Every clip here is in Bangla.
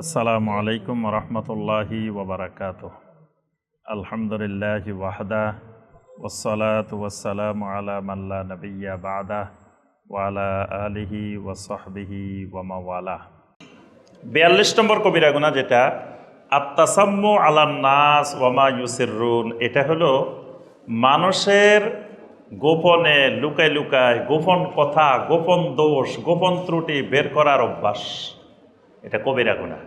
আসসালামু আলাইকুম রহমতুল্লাহি ওবরাকাতুহ। আলহামদুলিল্লাহি ওয়াহদা ওয়াসসালাতু ওয়াসসালামু আলা মান লা নাবিয়্যা বা'দা ওয়া আলা আলিহি ওয়া সাহবিহি ওয়া মাওয়ালা। 42 নম্বর কবিরা গুনাহ, যেটা আত-তাসাম্মু আলান নাস ওয়া মা ইউসিররুন। এটা হলো মানুষের গোপনে লুকায় লুকায় গোপন কথা, গোপন দোষ, গোপন ত্রুটি বের করার অভ্যাস। এটা কবিরা গুনাহ।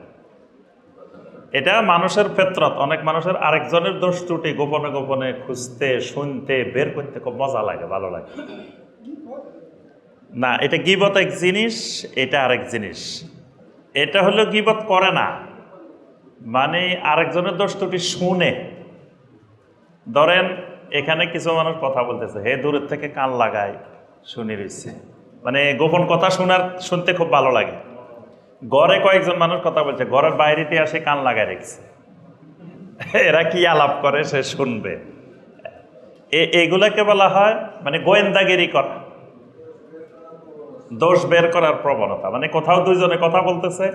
এটা মানুষের ফিতরত। অনেক মানুষের আরেকজনের দোষ ত্রুটি গোপনে গোপনে খুঁজতে, শুনতে, বের করতে খুব মজা লাগে, ভালো লাগে না। এটা গীবত এক জিনিস, এটা আরেক জিনিস। এটা হলো গীবত করে না, মানে আরেকজনের দোষ ত্রুটি শুনে। ধরেন এখানে কিছু মানুষ কথা বলতেছে, হে দূরের থেকে কান লাগায় শুনে রয়েছে, মানে গোপন কথা শুনতে খুব ভালো লাগে। ঘরে কয়েকজন মানুষ কথা বলছে, ঘরের বাইরেতে আসে কান লাগায় রেখেছে, এরা কি আলাপ করে সে শুনবে। এগুলাকে বলা হয় মানে গোয়েন্দাগিরি করা, দোষ বের করার প্রবণতা। মানে কোথাও দুইজনে কথা বলতেছে,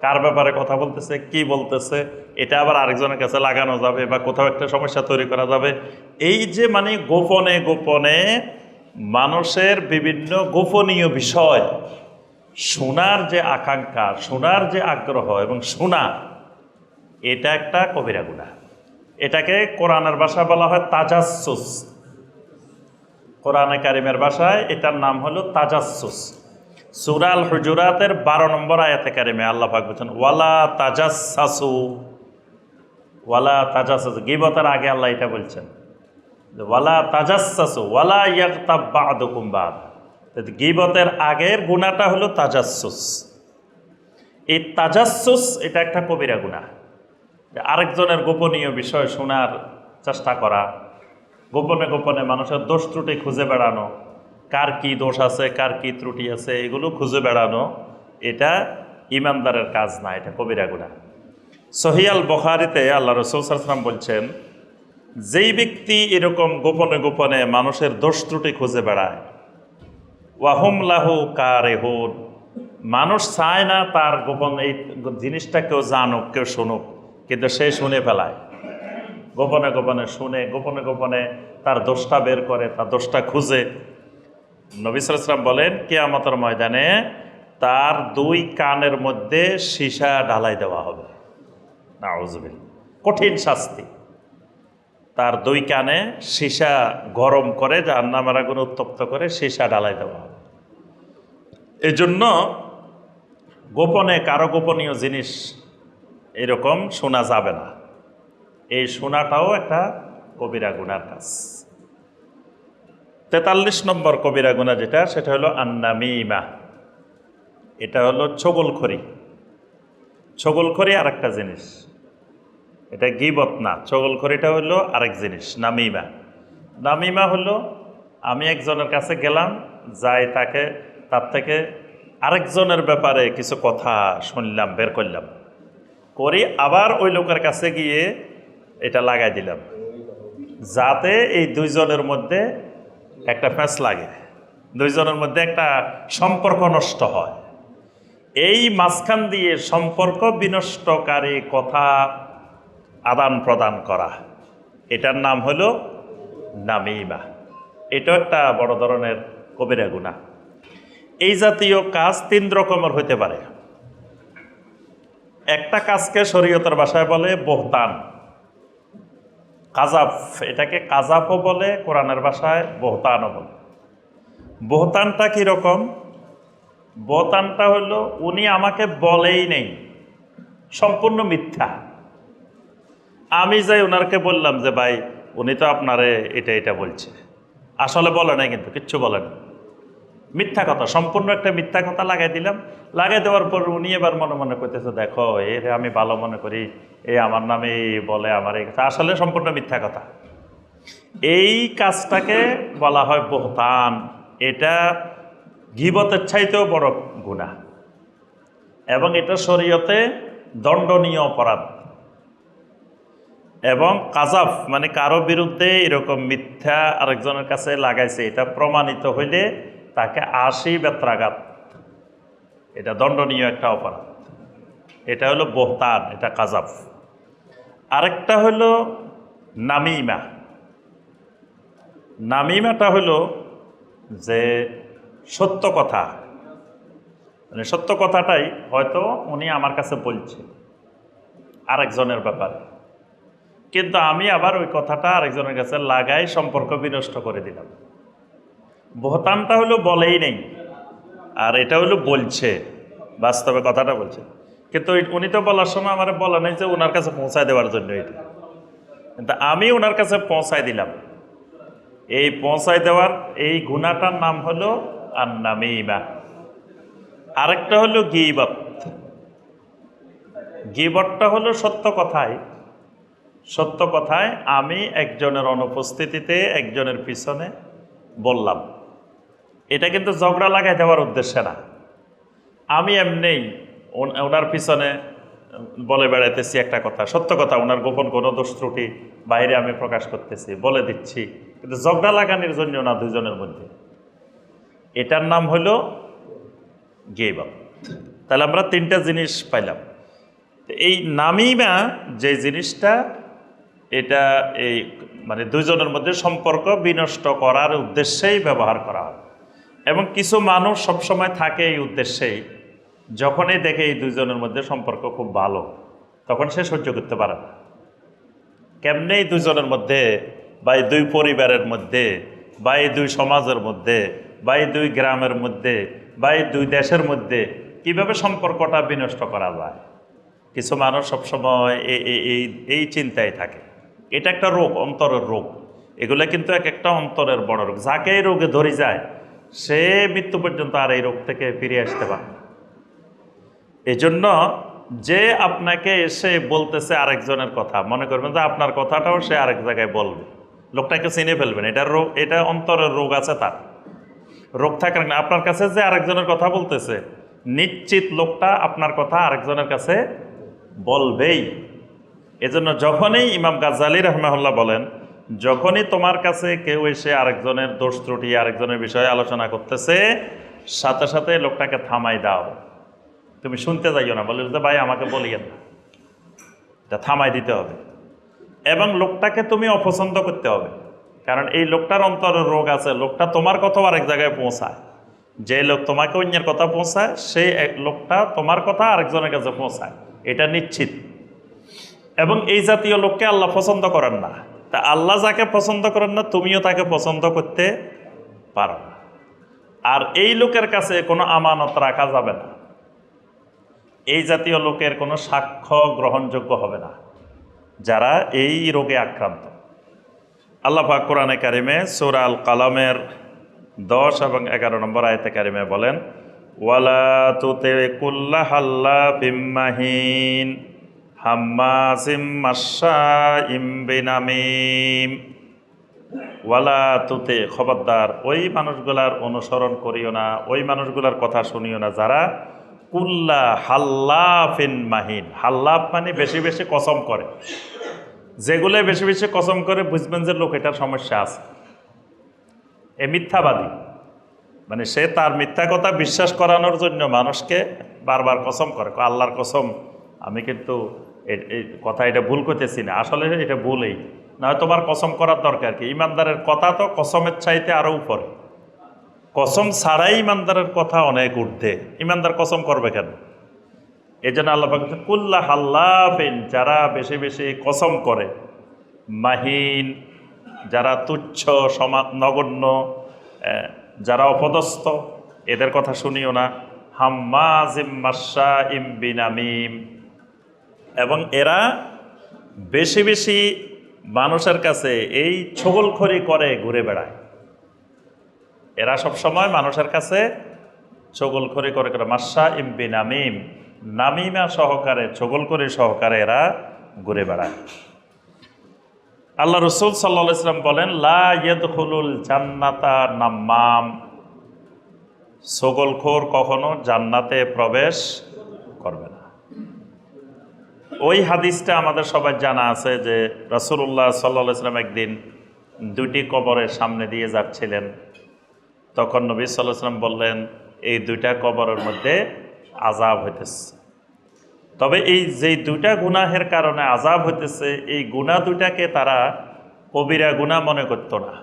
কার ব্যাপারে কথা বলতেছে, কি বলতেছে, এটা আবার আরেকজনের কাছে লাগানো যাবে বা কোথাও একটা সমস্যা তৈরি করা যাবে। এই যে মানে গোপনে গোপনে মানুষের বিভিন্ন গোপনীয় বিষয় শোনার যে আকাঙ্ক্ষা, শোনার যে আগ্রহ এবং শোনা, এটা একটা কবিরা গুনাহ। এটাকে কোরআনের ভাষায় বলা হয় তাজাসসুস। কোরআনে কারিমের ভাষায় এটার নাম হলো তাজাসসুস। সূরা আল হুজুরাতের 12 নম্বর আয়াতে কারিমে আল্লাহ পাক বলেছেন ওয়ালা তাজাসসাসু, ওয়ালা তাজাসসাসু। গীবতের আগে আল্লাহ এটা বলছেন ওয়ালা তাজাসসাসু ওয়ালা ইয়াগতাব বা'দুকুম বা'দ। গীবতের আগের গুনাহটা হলো তাজাসসুস। এই তাজাসসুস এটা একটা কবিরা গুনাহ। আরেকজনের গোপনীয় বিষয় শোনার চেষ্টা করা, গোপনে গোপনে মানুষের দোষ ত্রুটি খুঁজে বেড়ানো, কার কি দোষ আছে, কার কি ত্রুটি আছে, এগুলো খুঁজে বেড়ানো, এটা ইমানদারের কাজ না, এটা কবিরা গুনাহ। সহিহ আল বুখারীতে আল্লাহ রাসূল সাল্লাল্লাহু আলাইহি ওয়াসাল্লাম বলছেন, যেই ব্যক্তি এরকম গোপনে গোপনে মানুষের দোষ ত্রুটি খুঁজে বেড়ায়, ওয়াহুম লাহু কারিহুন, মানুষ চায় না তার গোপন এই জিনিসটা কেউ জানুক, কেউ শুনুক, কিন্তু সে শুনে ফেলায়। গোপনে গোপনে শুনে, গোপনে গোপনে তার দোষটা বের করে, তার দোষটা খুঁজে। নবী সাল্লাল্লাহু আলাইহি ওয়াসাল্লাম বলেন কিয়ামতের ময়দানে তার 2 কানের মধ্যে সীসা ঢালাই দেওয়া হবে। নাউযুবিল্লাহ, কঠিন শাস্তি। তার 2 কানে সীসা গরম করে, জাহান্নামের আগুনে উত্তপ্ত করে সীসা ঢালাই দেওয়া হবে। এজন্য গোপনে কারো গোপনীয় জিনিস এরকম শোনা যাবে না। এই শোনাটাও একটা কবিরা গুনার কাজ। 43 নম্বর কবিরা গুনাহ যেটা, সেটা হলো আন-নামিমা। এটা হলো ছগলখড়ি। ছগলখড়ি আর একটা জিনিস, এটা গীবত না। ছগলখড়িটা হলো আরেক জিনিস, নামিমা। নামিমা হলো আমি একজনের কাছে গেলাম, যাই তার থেকে আরেকজনের ব্যাপারে কিছু কথা শুনলাম, বের করলাম, করি আবার ওই লোকের কাছে গিয়ে এটা লাগাই দিলাম, যাতে এই দুইজনের মধ্যে একটা ফ্যাঁস লাগে, দুইজনের মধ্যে একটা সম্পর্ক নষ্ট হয়। এই মাঝখান দিয়ে সম্পর্ক বিনষ্টকারী কথা আদান প্রদান করা, এটার নাম হলো নামিমা। এটাও একটা বড় ধরনের কবিরা গুনাহ। এই জাতীয় কাজ 3 রকমের হতে পারে। একটা কাজকে শরীয়তের ভাষায় বলে বহতান, কাযাব। এটাকে কাযাবও বলে, কোরআনের ভাষায় বহতানও বলে। বহতানটা কীরকম? বহতানটা হলো উনি আমাকে বলেই নেই, সম্পূর্ণ মিথ্যা। আমি যাই ওনারকে বললাম যে ভাই উনি তো আপনারে এটা এটা বলছে, আসলে বলে নাই, কিন্তু কিচ্ছু বলে না, মিথ্যা কথা, সম্পূর্ণ একটা মিথ্যা কথা লাগাই দিলাম। লাগাই দেওয়ার পর উনি এবার মনে মনে করতেছে, দেখো এর আমি ভালো মনে করি, আমার নামে বলে আমার এই কথা, আসলে সম্পূর্ণ মিথ্যা কথা। এই কাজটাকে বলা হয় বহতান। এটা গীবতের চাইতেও বড় গুনাহ এবং এটা শরীয়তে দণ্ডনীয় অপরাধ। এবং কাযাব মানে কারো বিরুদ্ধে এরকম মিথ্যা আরেকজনের কাছে লাগাইছে, এটা প্রমাণিত হইলে তাকে 80 বেত্রাঘাত, এটা দণ্ডনীয় একটা অপরাধ। এটা হলো বহতান, এটা কাজাব। আরেকটা হলো নামিমা। নামিমাটা হলো যে সত্য কথা, মানে সত্য কথাটাই হয়তো উনি আমার কাছে বলছে আরেকজনের ব্যাপারে, কিন্তু আমি আবার ওই কথাটা আরেকজনের কাছে লাগাই সম্পর্ক বিনষ্ট করে দিলাম। বহতানটা হলো বলেই নেই, আর এটা হলো বলছে, বাস্তবে কথাটা বলছে, কিন্তু উনি তো বলার সময় আমার বলা নেই যে ওনার কাছে পৌঁছায় দেওয়ার জন্য এটা, কিন্তু আমি ওনার কাছে পৌঁছায় দিলাম। এই পৌঁছায় দেওয়ার এই গুণাটার নাম হলো আন-নামিমা। আরেকটা হলো গীবত। গীবতটা হলো সত্য কথায় আমি একজনের অনুপস্থিতিতে একজনের পিছনে বললাম। এটা কিন্তু ঝগড়া লাগাই দেওয়ার উদ্দেশ্যে না, আমি এমনিই ওনার পিছনে বলে বেড়াইতেছি একটা কথা, সত্য কথা, ওনার গোপন কোনো দোষ ত্রুটি বাইরে আমি প্রকাশ করতেছি, বলে দিচ্ছি, কিন্তু ঝগড়া লাগানোর জন্য না দুজনের মধ্যে। এটার নাম হলো গীবত। তাহলে আমরা তিনটা জিনিস পাইলাম। এই নামিমা যে জিনিসটা, এটা এই মানে দুইজনের মধ্যে সম্পর্ক বিনষ্ট করার উদ্দেশ্যেই ব্যবহার করা হয়, এবং কিছু মানুষ সবসময় থাকে এই উদ্দেশ্যেই। যখনই দেখে এই দুইজনের মধ্যে সম্পর্ক খুব ভালো, তখন সে সহ্য করতে পারে না। কেমনে এই দুইজনের মধ্যে বা এই দুই পরিবারের মধ্যে বা এই দুই সমাজের মধ্যে বা এই দুই গ্রামের মধ্যে বা এই দুই দেশের মধ্যে কিভাবে সম্পর্কটা বিনষ্ট করা যায়। কিছু মানুষ সবসময় এই চিন্তায় থাকে। এটা একটা রোগ, অন্তরের রোগ। এগুলো কিন্তু এক একটা অন্তরের বড় রোগ। যাকে এই রোগে ধরে যায় সে মৃত্যু পর্যন্ত আর এই রোগ থেকে ফিরে আসতে পারে। এই জন্য যে আপনাকে এসে বলতেছে আরেকজনের কথা, মনে করবেন যে আপনার কথাটাও সে আরেক জায়গায় বলবে, লোকটাকে চিনে ফেলবেন। এটা রোগ, এটা অন্তরের রোগ আছে, তার রোগ থাকার না। আপনার কাছে যে আরেকজনের কথা বলতেছে, নিশ্চিত লোকটা আপনার কথা আরেকজনের কাছে বলবেই। এজন্য যখনই ইমাম গাজ্জালী রাহমাহুল্লাহ বলেন, যখনই তোমার কাছে কেউ এসে আরেকজনের দোষ ত্রুটি, আরেকজনের বিষয়ে আলোচনা করতেছে, সাথে সাথে লোকটাকে থামাই দাও। তুমি শুনতে যাইও না, বলে যে ভাই আমাকে বলিয়েন না, এটা থামাই দিতে হবে। এবং লোকটাকে তুমি অপছন্দ করতে হবে, কারণ এই লোকটার অন্তরের রোগ আছে। লোকটা তোমার কথাও আরেক জায়গায় পৌঁছায়। যে লোক তোমাকে অন্যের কথা পৌঁছায়, সেই লোকটা তোমার কথা আরেকজনের কাছে পৌঁছায়, এটা নিশ্চিত। এবং এই জাতীয় লোককে আল্লাহ পছন্দ করেন না। তা আল্লাহ যাকে পছন্দ করেন না, তুমিও তাকে পছন্দ করতে পারো না। আর এই লোকের কাছে কোনো আমানত রাখা যাবে না। এই জাতীয় লোকের কোনো সাক্ষ্য গ্রহণযোগ্য হবে না, যারা এই রোগে আক্রান্ত। আল্লাহ পাক কোরআনে কারিমে সূরা আল কালামের 10 এবং 11 নম্বর আয়াতে কারিমে বলেন, ওয়ালা তুতি কুল্লা হাল্লাফিম মাহিন হাম্মাজিম মাশাইম বিনামিম। ওয়ালা তুতে, খবরদার ওই মানুষগুলার অনুসরণ করিও না, ওই মানুষগুলার কথা শুনিও না যারা কুল্লা হাল্লাফিন মাহিন। হাল্লাফ মানে বেশি বেশি কসম করে। যেগুলো বেশি বেশি কসম করে, বুঝবেন যে লোক এটার সমস্যা আছে। এ মিথ্যাবাদী, মানে সে তার মিথ্যা কথা বিশ্বাস করানোর জন্য মানুষকে বারবার কসম করে, আল্লাহর কসম আমি কিন্তু এই কথা এটা ভুল করতেছি না, আসলে এটা ভুলই না হয় তোমার কসম করার দরকার কি। ইমানদারের কথা তো কসমের চাইতে আরও উপরে। কসম ছাড়াই ইমানদারের কথা অনেক ঊর্ধ্বে। ইমানদার কসম করবে কেন? এই জন্য আল্লাহ পাক বলেছেন কুল্লা হাল্লাফিন, যারা বেশি বেশি কসম করে, মাহিন, যারা তুচ্ছ, নগণ্য, যারা অপদস্থ, এদের কথা শুনিও না। হাম্মাজিম মাশাইম বিনামিম, এবং এরা বেশি বেশি মানুষের কাছে এই ছগলখড়ি করে ঘুরে বেড়ায়। এরা সবসময় মানুষের কাছে ছগলখড়ি করে করে মাশাইম বিনামিম, নামিমা সহকারে, ছগলখড়ি সহকারে এরা ঘুরে বেড়ায়। আল্লাহ রসুল সাল্লাল্লাহু আলাইহি ওয়াসাল্লাম বলেন, লা ইয়াদখুলুল জান্নাতা নাম্মাম, ছগলখোর কখনো জান্নাতে প্রবেশ করবে না। ওই হাদিসটা আমাদের সবাই জানা আছে যে রাসূলুল্লাহ সাল্লাল্লাহু আলাইহি ওয়াসাল্লাম একদিন দুইটি কবরের সামনে দিয়ে যাচ্ছিলেন। তখন নবী সাল্লাল্লাহু আলাইহি ওয়াসাল্লাম বললেন, এই দুইটা কবরের মধ্যে আযাব হইতেছে। তবে এই যে দুইটা গুনাহের কারণে আযাব হইতেছে, এই গুনাহ দুইটাকে তারা কবিরা গুনাহ মনে করত না,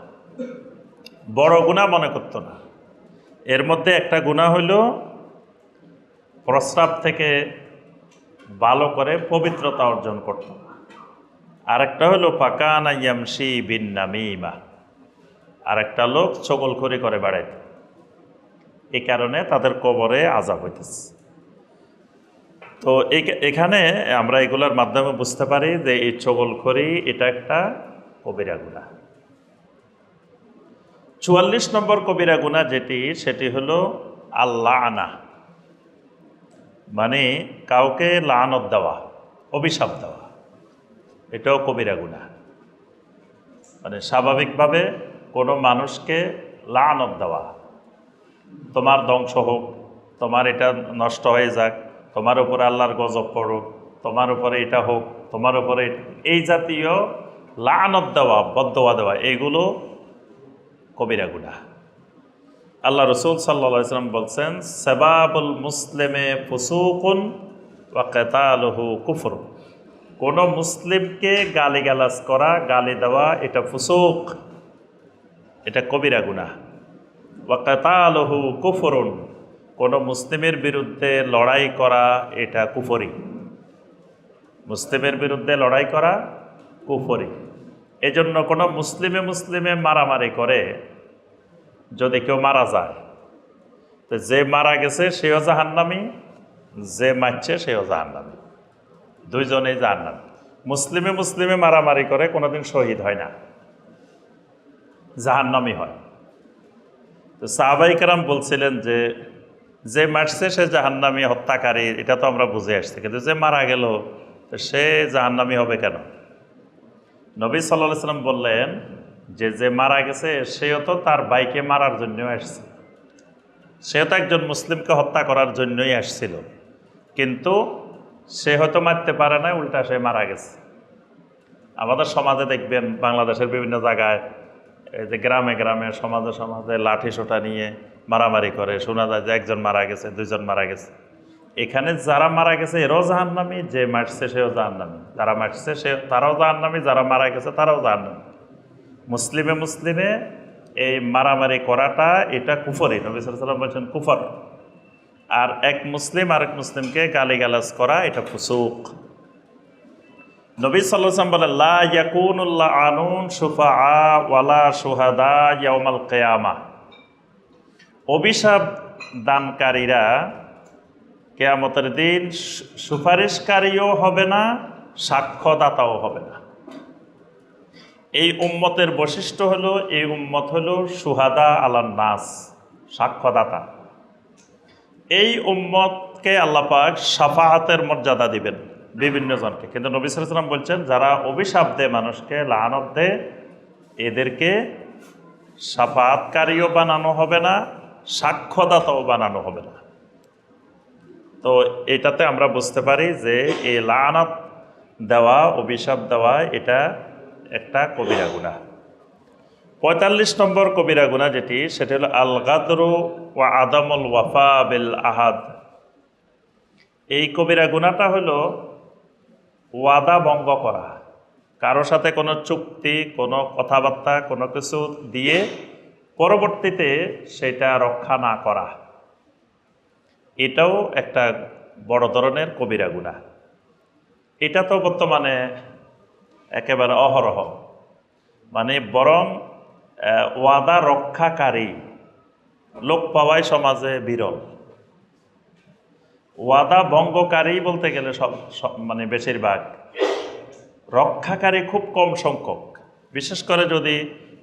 বড় গুনাহ মনে করত না। এর মধ্যে একটা গুনাহ হইল প্রস্রাব থেকে ভালো করে পবিত্রতা অর্জন করত না, আরেকটা হলো ফাকানা ইয়ামশি বিন নামিমা, আরেকটা লোক চগলখড়ি করে বেড়াইত। এই কারণে তাদের কবরে আযাব হইতেছে। তো এখানে আমরা এগুলোর মাধ্যমে বুঝতে পারি যে এই চগলখড়ি এটা একটা কবিরা গুনাহ। ৪৪ নম্বর কবিরা গুনাহ সেটি হলো আল্লাহ আনা, মানে কাউকে লানত দেওয়া, অভিশাপ দেওয়া, এটাও কবিরা গুনাহ। মানে স্বাভাবিকভাবে কোনো মানুষকে লানত দেওয়া, তোমার ধ্বংস হোক, তোমার এটা নষ্ট হয়ে যাক, তোমার উপরে আল্লাহর গজব পড়ুক, তোমার উপরে এটা হোক, তোমার উপরে এই জাতীয় লানত দেওয়া, বদদোয়া দেওয়া, এগুলো কবিরা গুনাহ। আল্লাহ রসুল সাল্লাল্লাহু আলাইহি ওয়াসাল্লাম বলছেন, সাবাবুল মুসলিমে ফুসুকুন ওয়া কিতালুহু কুফর। কোনো মুসলিমকে গালিগালাজ করা, গালি দেওয়া, এটা ফুসুক, এটা কবিরা গুনাহ। ওয়া কিতালুহু কুফরুন, কোনো মুসলিমের বিরুদ্ধে লড়াই করা, এটা কুফরি। মুসলিমের বিরুদ্ধে লড়াই করা কুফরি। এজন্য কোনো মুসলিমে মারামারি করে যদি কেউ মারা যায়, তো যে মারা গেছে সেও জাহান্নামী, যে মারছে সেও জাহান্নামী, দুইজনেই জাহান্নামী। মুসলিমে মারামারি করে কোনোদিন শহীদ হয় না, জাহান্নামী হয়। তো সাহাবায়ে কেরাম বলছিলেন যে মারছে সে জাহান্নামী, হত্যাকারী, এটা তো আমরা বুঝে আসছি, কিন্তু যে মারা গেল সে জাহান্নামী হবে কেন? নবী সাল্লাল্লাহু আলাইহি ওয়াসাল্লাম বললেন যে মারা গেছে সেও তো তার ভাইকে মারার জন্যই আসছে, সেও তো একজন মুসলিমকে হত্যা করার জন্যই আসছিল, কিন্তু সে হয়তো মারতে পারে না, উল্টা সে মারা গেছে। আমাদের সমাজে দেখবেন, বাংলাদেশের বিভিন্ন জায়গায়, এই যে গ্রামে গ্রামে, সমাজে লাঠি সোটা নিয়ে মারামারি করে, শোনা যায় যে একজন মারা গেছে, দুইজন মারা গেছে। এখানে যারা মারা গেছে এরাও জাহান্নামী, যে মারছে সেও জাহান্নামী, যারা মারছে তারাও জাহান্নামী, যারা মারা গেছে তারাও জাহান্নামী। মুসলিমে এই মারামারি করাটা এটা কুফরি। নবী সাল্লাল্লাহু আলাইহি ওয়াসাল্লাম বলছেন কুফর। আর এক মুসলিম আরেক মুসলিমকে গালিগালাজ করা এটা ফুসুক। নবী সাল্লাল্লাহু আলাইহি ওয়াসাল্লাম বলেন, লা ইয়াকুনুল লাআনুন শুফাআ ওয়ালা শুহাদা ইয়াউমাল কিয়ামা। অভিশাপ দানকারীরা কিয়ামতের দিন সুপারিশকারীও হবে না, সাক্ষ্যদাতাও হবে না। এই উম্মতের বৈশিষ্ট্য হলো, এই উম্মত হলো শুহাদা আলান নাস, সাক্ষ্যদাতা। এই উম্মতকে আল্লাহ পাক শাফাআতের মর্যাদা দিবেন বিভিন্ন জনকে, কিন্তু নবী সাল্লাল্লাহু আলাইহি ওয়াসাল্লাম বলছেন যারা অভিশাপ দেয় মানুষকে, লানত দেয়, এদেরকে শাফাআতকারীও বানানো হবে না, সাক্ষ্যদাতাও বানানো হবে না। তো এটাতে আমরা বুঝতে পারি যে এই লানত দেওয়া, অভিশাপ দেওয়া, এটা একটা কবিরা গুনাহ। ৪৫ নম্বর কবিরা গুনাহ সেটা হলো আল গাদরু ওয়া আদামুল ওয়াফা বিল আহাদ। এই কবিরা গুনাহটা হলো ওয়াদা ভঙ্গ করা, কারো সাথে কোনো চুক্তি, কোনো কথাবার্তা, কোনো কিছু দিয়ে পরবর্তীতে সেটা রক্ষা না করা, এটাও একটা বড় ধরনের কবিরা গুনাহ। এটা তো বর্তমানে একেবারে অহরহ, মানে বরং ওয়াদা রক্ষাকারী লোক পাওয়াই সমাজে বিরল। ওয়াদা ভঙ্গকারী বলতে গেলে সব মানে বেশিরভাগ, রক্ষাকারী খুব কম সংখ্যক। বিশেষ করে যদি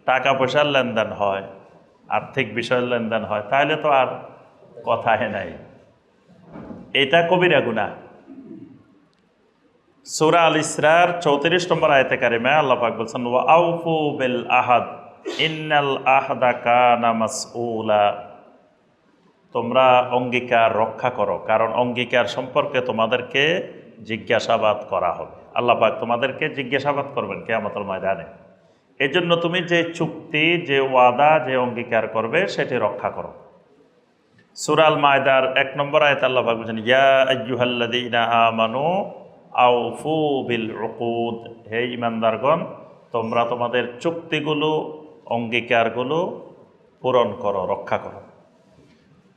টাকা পয়সার লেনদেন হয়, আর্থিক বিষয়ের লেনদেন হয়, তাহলে তো আর কথাই নাই, এটা কবিরা গুনাহ। সূরা আল ইসরার ৩৪ নম্বর আয়াতে কারিমায় আল্লাহ পাক বলছেন, ওয়া আউফু বিল আহাদ ইন্নাল আহদা কানা মাসউলা। তোমরা অঙ্গীকার রক্ষা করো, কারণ অঙ্গীকার সম্পর্কে তোমাদেরকে জিজ্ঞাসাবাদ করা হবে। আল্লাহ পাক তোমাদেরকে জিজ্ঞাসাবাদ করবেন কিয়ামতের ময়দানে। এই জন্য তুমি যে চুক্তি, যে ওয়াদা, যে অঙ্গীকার করবে সেটি রক্ষা করো। সূরা আল মায়দার 1 নম্বর আয়াতে আল্লাহ পাক বলেছেন, ইয়া আইয়ুহাল্লাযীনা আমানু আউফু বিল উকুদ, হে ঈমানদারগণ তোমরা তোমাদের চুক্তিগুলো অঙ্গীকারগুলো পূরণ করো, রক্ষা করো।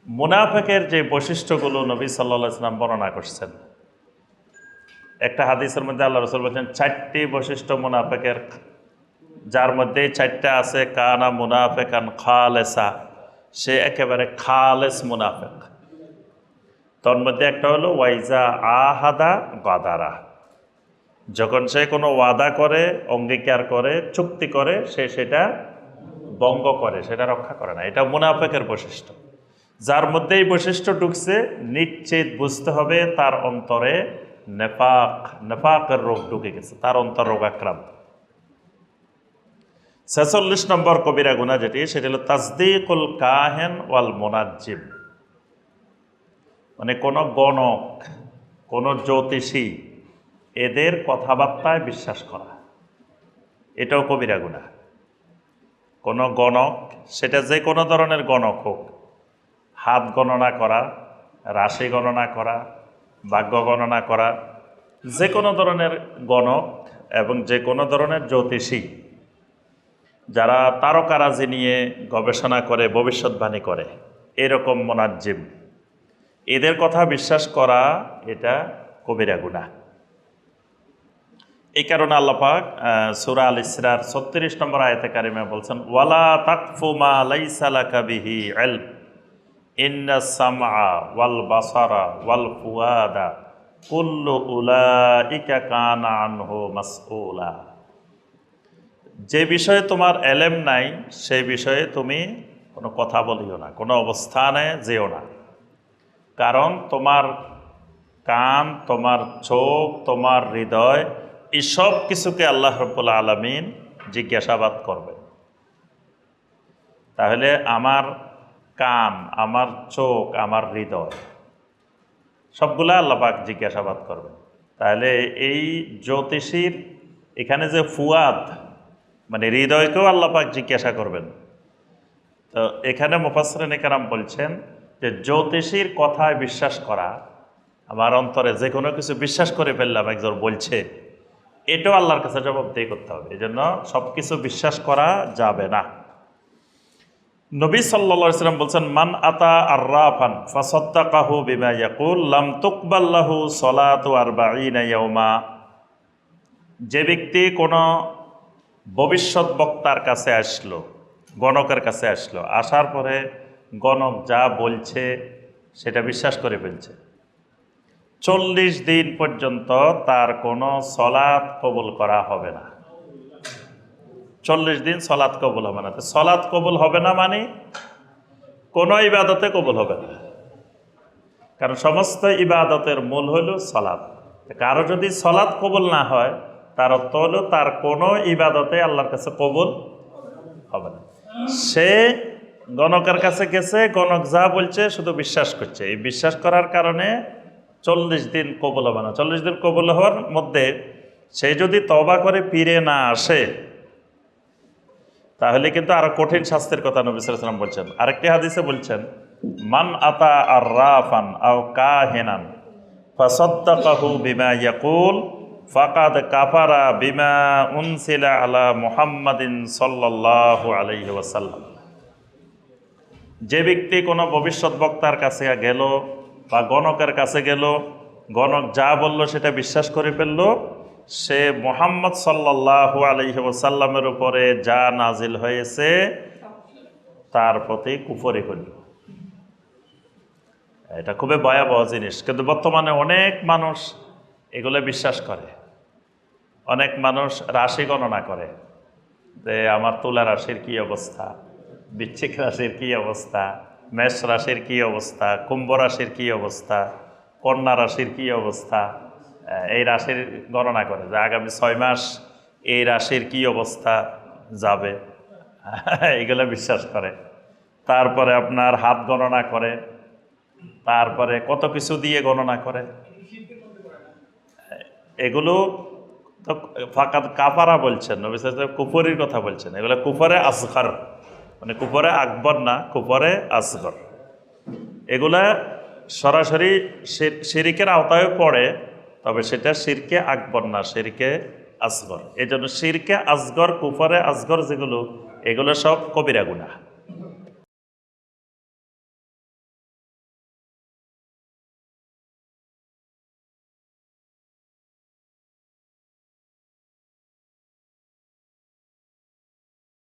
মুনাফিকের যে বৈশিষ্ট্যগুলো নবী সাল্লাল্লাহু আলাইহি ওয়াসাল্লাম বর্ণনা করছেন, একটা হাদিসের মধ্যে আল্লাহ রাসূল বলেছেন 4টি বৈশিষ্ট্য মুনাফিকের, যার মধ্যে 4টা আছে কানা মুনাফিকান খালেসা, সে একেবারে খালেস মুনাফিক। তার মধ্যে একটা হলো ওয়াইজা আহাদা গাদারা, যখন সে কোনো ওয়াদা করে, অঙ্গীকার করে, চুক্তি করে, সে সেটা ভঙ্গ করে, সেটা রক্ষা করে না। এটা মুনাফিকের বৈশিষ্ট্য। যার মধ্যে এই বৈশিষ্ট্য ঢুকছে, নিশ্চিত বুঝতে হবে তার অন্তরে নেফাকের রোগ ঢুকে গেছে, তার অন্তর রোগ আক্রান্ত। 46 নম্বর কবিরা গুনাহ যেটি, সেটা হলো তাসদিকুল কাহেন ওয়াল মুনাজ্জিম, মানে কোনো গণক, কোনো জ্যোতিষী, এদের কথাবার্তায় বিশ্বাস করা, এটাও কবিরা গুনাহ। কোনো গণক, সেটা যে কোনো ধরনের গণক হোক, হাত গণনা করা, রাশি গণনা করা, ভাগ্য গণনা করা, যে কোনো ধরনের গণক এবং যে কোনো ধরনের জ্যোতিষী, যারা তারকারাজি নিয়ে গবেষণা করে, ভবিষ্যৎবাণী করে, এরকম মুনাজ্জিম, এদের কথা বিশ্বাস করা এটা কবিরা গুনাহ। এই কারণে আল্লাহ পাক সূরা আল ইসরার 36 নম্বর আয়াতে কারিমা বলছেন, ওয়ালা তাকফু মা লাইসা লাকা বিহি ইলম ইন্নাস সামআ ওয়াল বাসারা ওয়াল ফুআদা কুল্লু উলাইকা কানা আনহু মাসউলা। যে বিষয়ে তোমার এলেম নাই, সেই বিষয়ে তুমি কোনো কথা বলিও না, কোনো অবস্থানে যেও না। কারণ তোমার কান, তোমার চোখ, তোমার হৃদয়, এই সব কিছুকে আল্লাহ রাব্বুল আলামিন জিজ্ঞাসাবাদ করবে। তাহলে আমার কান, আমার চোখ, আমার হৃদয়, সবগুলা আল্লাহ পাক জিজ্ঞাসাবাদ করবে। তাহলে এই জ্যোতিষীর এখানে যে ফুয়াদ, মানে হৃদয়কেও আল্লাহ পাক জিজ্ঞাসা করবেন। তো এখানে মুফাসসিরিনে কেরাম বলছেন যে জ্যোতিষীর কথায় বিশ্বাস করা, আমার অন্তরে যে কোনো কিছু বিশ্বাস করে ফেললাম একজন বলছে, এটাও আল্লাহর কাছে জবাবদিহি করতে হবে। এই জন্য সব কিছু বিশ্বাস করা যাবে না। নবী সাল্লাল্লাহু আলাইহি ওয়াসাল্লাম বলছেন, মান আতা আররাফান ফাসাদ্দাকাহু বিমা ইয়াকুল লাম তুকবাল লাহু সালাতু 40 ইয়াওমা। যে ব্যক্তি কোনো ভবিষ্যৎ বক্তার কাছে আসলো, গণকের কাছে আসলো, আসার পরে গণক যা বলছে সেটা বিশ্বাস করে ফেলছে, 40 দিন পর্যন্ত তার কোনো সলাত কবুল করা হবে না। 40 দিন সলাত কবুল হবে না। তো সলাত কবুল হবে না মানে কোনো ইবাদতে কবুল হবে না, কারণ সমস্ত ইবাদতের মূল হল সলাত। কারো যদি সলাত কবুল না হয়, তার অর্থ হলো তার কোনো ইবাদতে আল্লাহর কাছে কবুল হবে না। সে গণকের কাছে গেছে, গণক যা বলছে শুধু বিশ্বাস করছে, এই বিশ্বাস করার কারণে 40 দিন কবুল হবে না। 40 দিন কবুল হওয়ার মধ্যে সে যদি তওবা করে ফিরে না আসে, তাহলে কিন্তু আরো কঠিন শাস্তির কথা নবী সাল্লাল্লাহু আলাইহি ওয়াসাল্লাম বলছেন। আরেকটি হাদিসে বলছেন, মান আতা আররাফান আও কাহিনান ফাসাদ্দাকাহু বিমা ইয়াকুল ফাকাদ কাফারা বিমা উনসিলা আলা মুহাম্মাদিন সাল্লাল্লাহু আলাইহি ওয়াসাল্লাম। যে ব্যক্তি কোনো ভবিষ্যৎ বক্তার কাছে গেল বা গণকের কাছে গেল, গণক যা বলল সেটা বিশ্বাস করে ফেলল, সে মুহাম্মদ সাল্লাল্লাহু আলাইহি ওয়াসাল্লামের উপরে যা নাজিল হয়েছে তার প্রতি কুফরি করল। এটা খুবই ভয়াবহ জিনিস, কিন্তু বর্তমানে অনেক মানুষ এগুলো বিশ্বাস করে। অনেক মানুষ রাশি গণনা করে যে আমার তুলা রাশির কি অবস্থা, বৃশ্চিক রাশির কি অবস্থা, মেষ রাশির কি অবস্থা, কুম্ভ রাশির কি অবস্থা, কন্যা রাশির কি অবস্থা, এই রাশির গণনা করে যে আগামী 6 মাস এই রাশির কি অবস্থা যাবে, এগুলো বিশ্বাস করে। তারপরে আপনার হাত গণনা করে, তারপরে কত কিছু দিয়ে গণনা করে। এগুলো তো ফাকাদ কাফারা বলছেন নবী সাল্লাল্লাহু আলাইহি ওয়াসাল্লাম, কুফরির কথা বলছেন। এগুলো কুফরে আসগর, মানে কুফরে আকবর না, কুফরে আসগর। এগুলা সরাসরি শিরিকের আওতায় পড়ে, তবে সেটা শিরকে আকবর না, শিরকে আসগর। এই জন্য শিরকে আসগর, কুফরে আসগর যেগুলো, এগুলো সব কবিরা গুনাহ।